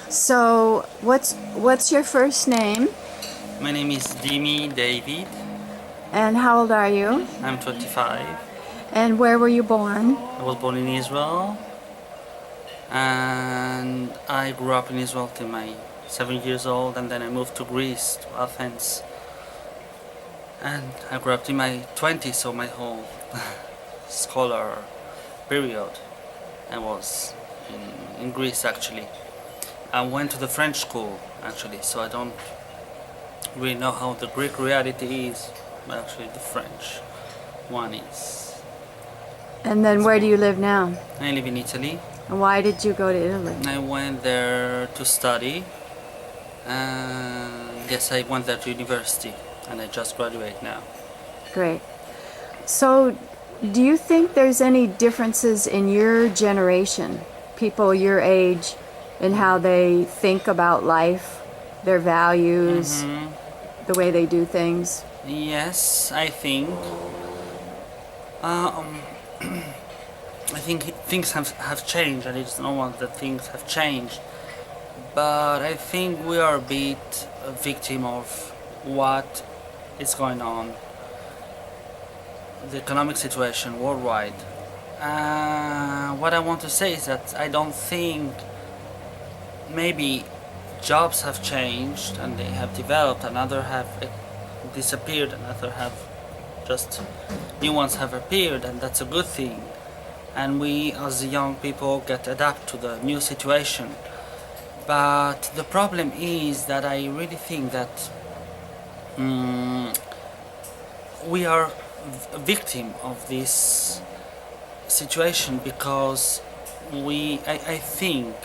So, what's your first name, My name is Demi David. and how old are you? I'm 25. And where were you born? I was born in Israel and I grew up in Israel till my 7 years old, and then I moved to Greece, to Athens. And I grew up till my 20s, so my whole scholar period I was in Greece actually. I went to the French school actually, so I don't really know how the Greek reality is, but actually the French one is. And then where do you live now? I live in Italy. And why did you go to Italy? I went there to study, and yes, I went there to university, and I just graduate now. Great. So, do you think there's any differences in your generation, people your age, in how they think about life, their values, the way they do things? Yes, I think. Um, I think things have changed, and it's normal that things have changed. But I think we are a bit a victim of what is going on, the economic situation worldwide. What I want to say is that I don't think maybe jobs have changed and they have developed, and other have disappeared, and other have just new ones have appeared, and that's a good thing. And we as young people get adapt to the new situation. But the problem is that I really think that we are a victim of this situation because I think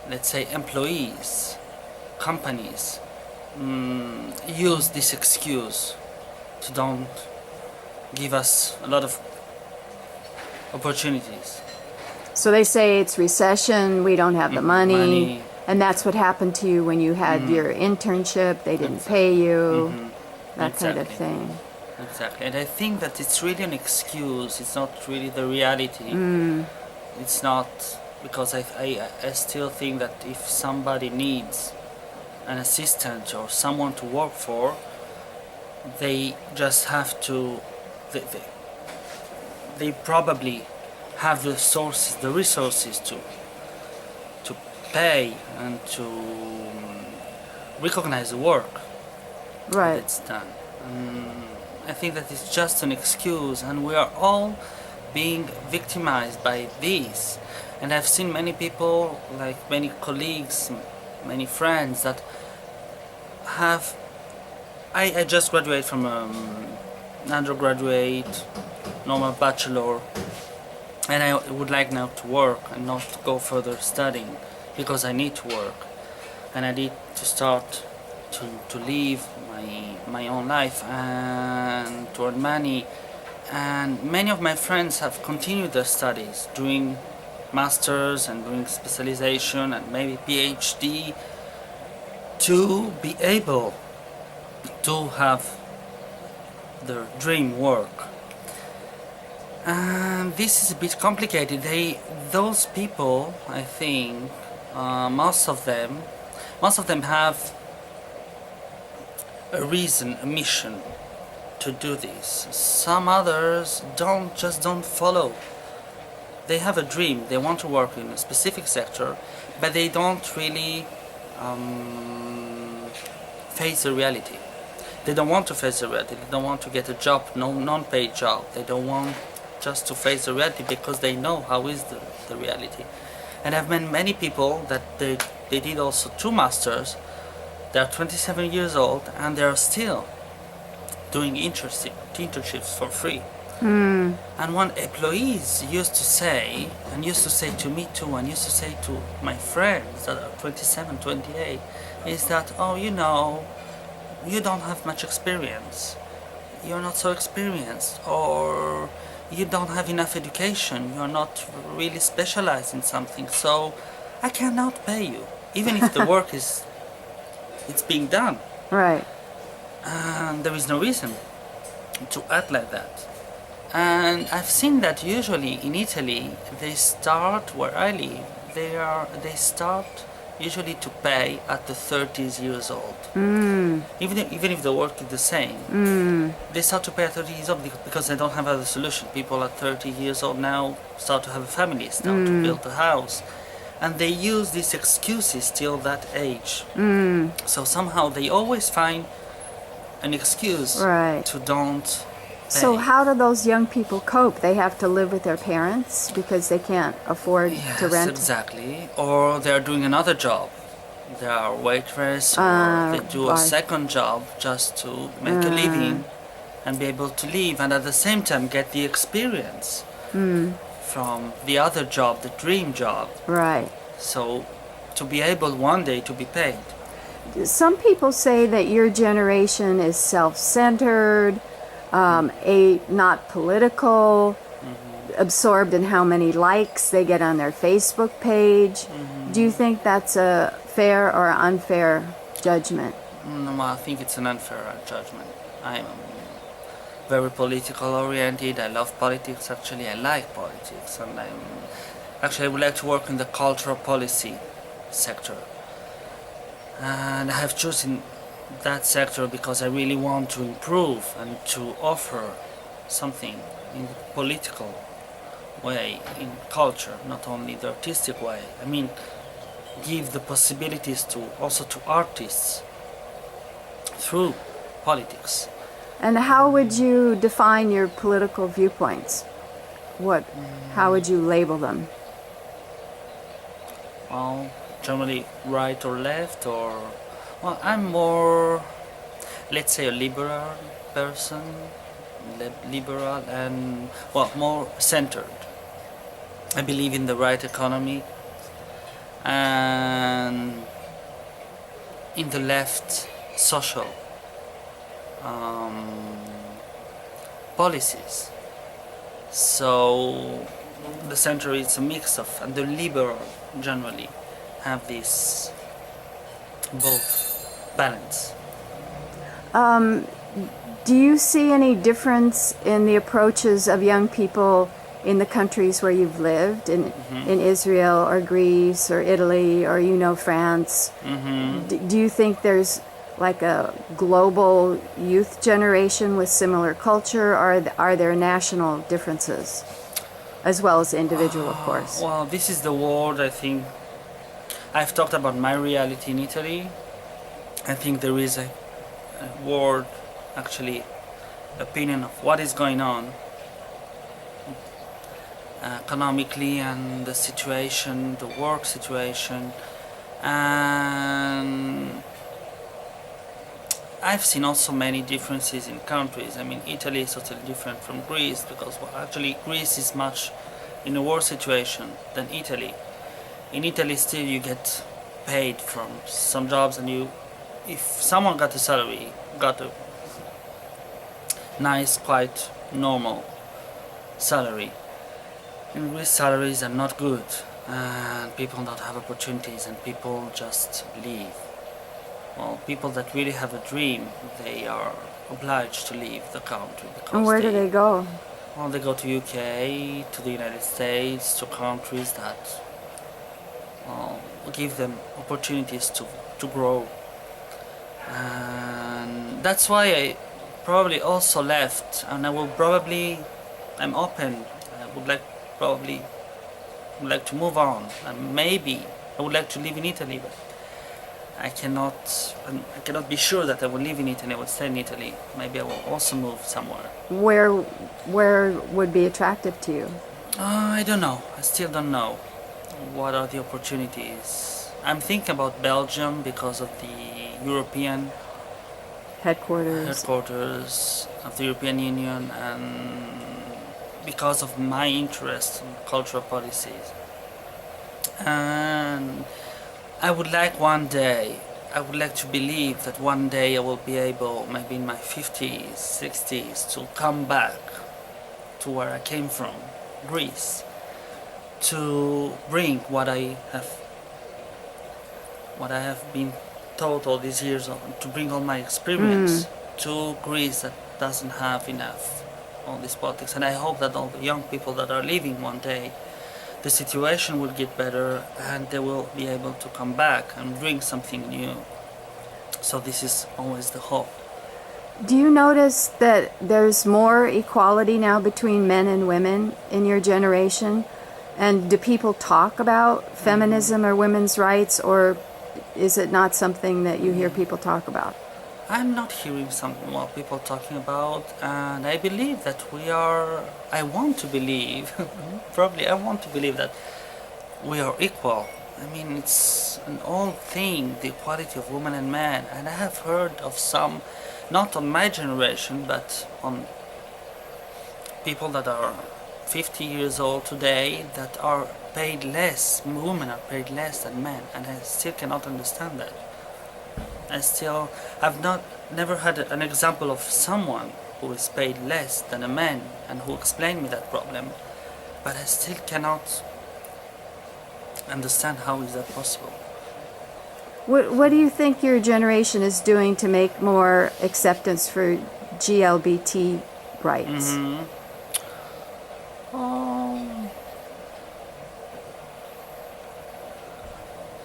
let's say employees, companies use this excuse to don't give us a lot of opportunities. So they say it's recession, we don't have the money, Money. and that's what happened to you when you had your internship, they didn't pay you, that kind of Exactly. thing. Exactly, and I think that it's really an excuse. It's not really the reality. It's not, because I still think that if somebody needs an assistant or someone to work for, they just have to. They probably have the resources to pay and to recognize the work Right. that's done. I think that it's just an excuse, and we are all being victimized by this. And I've seen many people, like many colleagues, many friends that have. I just graduated from an undergraduate, normal bachelor, and I would like now to work and not to go further studying because I need to work and I need to start to live my own life and to earn money. And many of my friends have continued their studies, doing masters and doing specialization and maybe PhD to be able to have their dream work. And this is a bit complicated. Those people, I think, most of them have a reason, a mission to do this. Some others don't follow. They have a dream. They want to work in a specific sector, but they don't really face the reality. They don't want to face the reality. They don't want to get a job, no non-paid job. They don't want just to face the reality because they know how is the reality. And I've met many people that they did also 2 masters. They are 27 years old and they are still doing internships for free. And one employees used to say, and used to say to me too, and used to say to my friends that are 27, 28, is that, oh, you don't have much experience. You're not so experienced, or you don't have enough education. You're not really specialized in something, so I cannot pay you, even if the work it's being done. Right. And there is no reason to act like that. And I've seen that usually in Italy they start where I live they start usually to pay at the 30s years old. Even if the work is the same, they start to pay at 30 years old because they don't have other solution. People at 30 years old now start to have a family, start to build a house, and they use these excuses till that age. So somehow they always find an excuse Right. to don't pay. So how do those young people cope? They have to live with their parents because they can't afford Yes, to rent. exactly. Or they're doing another job. They are waitress, or they do a right. second job just to make a living and be able to live, and at the same time get the experience from the other job, the dream job. Right. So to be able one day to be paid. Some people say that your generation is self-centered, not political, absorbed in how many likes they get on their Facebook page. Do you think that's a fair or unfair judgment? No, I think it's an unfair judgment. I'm very political oriented. I love politics. Actually, I like politics, and I would like to work in the cultural policy sector. And I have chosen that sector because I really want to improve and to offer something in the political way, in culture, not only the artistic way. I mean, give the possibilities to also to artists through politics. And how would you define your political viewpoints? How would you label them? Well, generally right or left, or well, I'm more, let's say, a liberal person, liberal and well, more centered. I believe in the right economy and in the left social policies. So the center is a mix of, and the liberal generally have this both balance. Do you see any difference in the approaches of young people in the countries where you've lived, in Israel or Greece or Italy or France? Do you think there's like a global youth generation with similar culture, or are there national differences as well as individual, of course? Well, this is the word, I think. I've talked about my reality in Italy. I think there is a word, actually, opinion of what is going on economically and the situation, the work situation, and I've seen also many differences in countries. I mean, Italy is totally different from Greece because actually Greece is much in a worse situation than Italy. In Italy, still you get paid from some jobs, and if someone got a salary, got a nice, quite normal salary. In Greece, salaries are not good, and people don't have opportunities, and people just leave. Well, people that really have a dream, they are obliged to leave the country. Because And where do they go? Well, they go to UK, to the United States, to countries that give them opportunities to grow. And that's why I probably also left, and I'm open. I would like to move on, and maybe I would like to live in Italy, but I cannot be sure that I will live in Italy. I will stay in Italy. Maybe I will also move somewhere. Where would be attractive to you? I don't know. I still don't know. What are the opportunities? I'm thinking about Belgium because of the European Headquarters of the European Union, and because of my interest in cultural policies. And I would like to believe that one day I will be able, maybe in my 50s, 60s, to come back to where I came from, Greece, to bring what I have been taught all these years, to bring all my experience to Greece that doesn't have enough all this politics. And I hope that all the young people that are leaving one day, the situation will get better and they will be able to come back and bring something new. So this is always the hope. Do you notice that there's more equality now between men and women in your generation? And do people talk about feminism or women's rights, or is it not something that you hear people talk about? I'm not hearing some more people talking about, and I believe that I want to believe, probably I want to believe that we are equal. I mean, it's an old thing, the equality of women and men, and I have heard of some, not on my generation, but on people that are 50 years old today that are paid less, women are paid less than men, and I still cannot understand that. I've never had an example of someone who is paid less than a man and who explained me that problem, but I still cannot understand how is that possible. What do you think your generation is doing to make more acceptance for GLBT rights?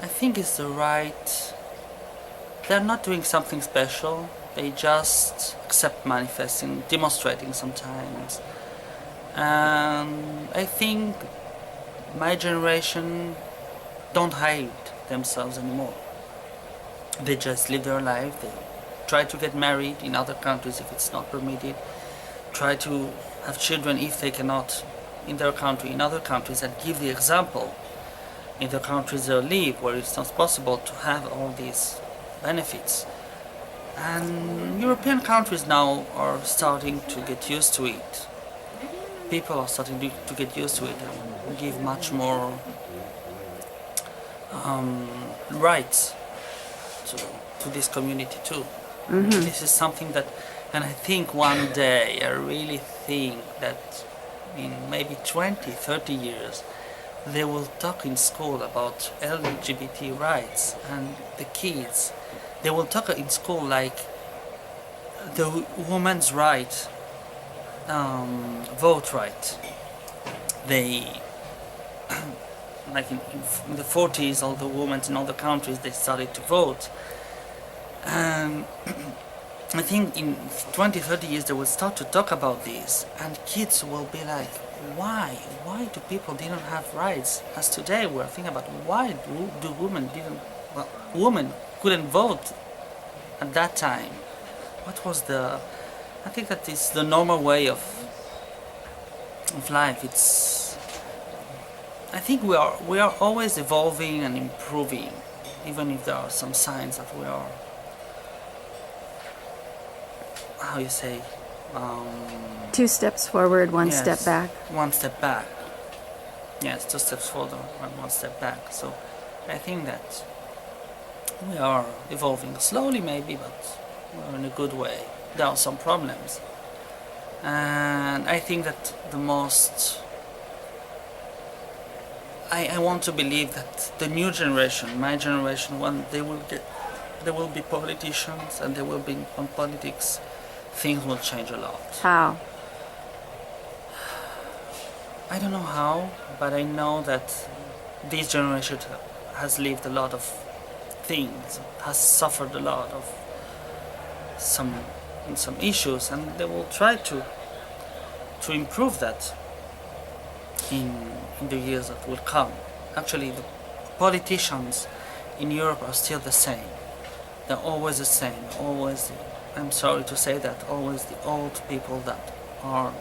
I think it's the right. They're not doing something special. They just accept manifesting, demonstrating sometimes. And I think my generation don't hide themselves anymore. They just live their life. They try to get married in other countries if it's not permitted. Try to have children if they cannot in their country, in other countries, and give the example in the countries they live where it's not possible to have all these benefits. And European countries now are starting to get used to it. People are starting to get used to it and give much more rights to this community too. This is something that, and I think one day, I really think that in maybe 20, 30 years, they will talk in school about LGBT rights, and the kids, they will talk in school like the woman's right, vote right. They, like in the 40s, all the women in all the countries, they started to vote. And I think in 20, 30 years they will start to talk about this, and kids will be like, why do people didn't have rights? As today we're thinking about why do women couldn't vote at that time. What was I think that is the normal way of life. I think we are always evolving and improving, even if there are some signs that we are, how you say, 2 steps forward, 1 step back. 1 step back. Yes, 2 steps forward and 1 step back. So I think that we are evolving slowly, maybe, but we're in a good way. There are some problems, and I think that the most. I want to believe that the new generation, my generation, when they will be politicians and they will be on politics, things will change a lot. How? I don't know how, but I know that this generation has lived a lot of things, has suffered a lot of some issues, and they will try to improve that in the years that will come. Actually, the politicians in Europe are still the same. They're always the same. Always, I'm sorry to say that, always the old people that are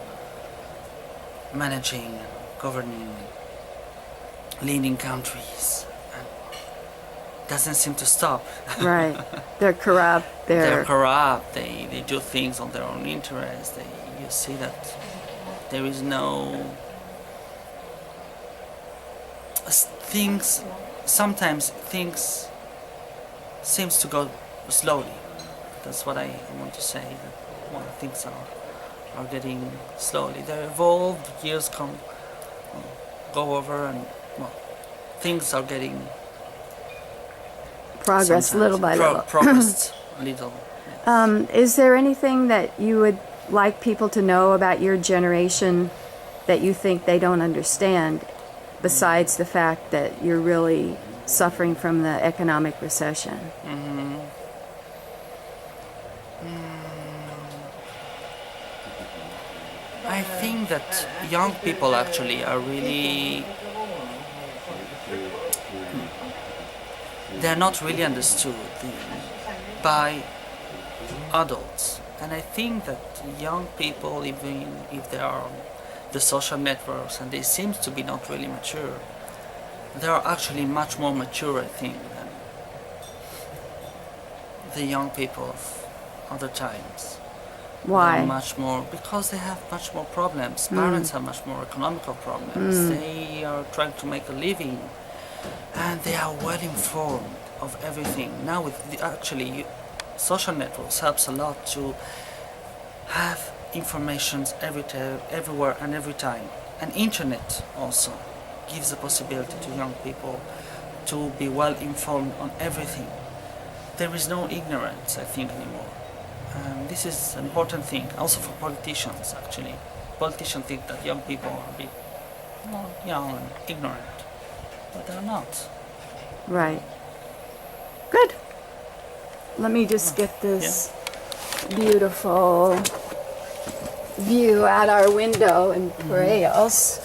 managing, governing, leading countries. And doesn't seem to stop. Right. They're corrupt. They're corrupt. They do things on their own interest. You see that there is no things. Sometimes things seems to go slowly. That's what I want to say. That when things are getting slowly, they're evolved. Years go over, and things are getting progress little by little. Progress little. Yes. Is there anything that you would like people to know about your generation that you think they don't understand? besides the fact that you're really suffering from the economic recession? I think that young people actually are really, they're not really understood by adults. And I think that young people, even if they are on the social networks and they seem to be not really mature, they are actually much more mature, I think, than the young people of other times. They are Why? much more, because they have much more problems. Parents have much more economical problems. They are trying to make a living, and they are well informed of everything. Now, with actually, social networks helps a lot to have informations everywhere and every time. And internet also gives the possibility to young people to be well informed on everything. There is no ignorance, I think, anymore. This is an important thing, also for politicians, actually. Politicians think that young people are a bit young and ignorant, but they're not. Right. Good. Let me just get this beautiful view out our window in Paros.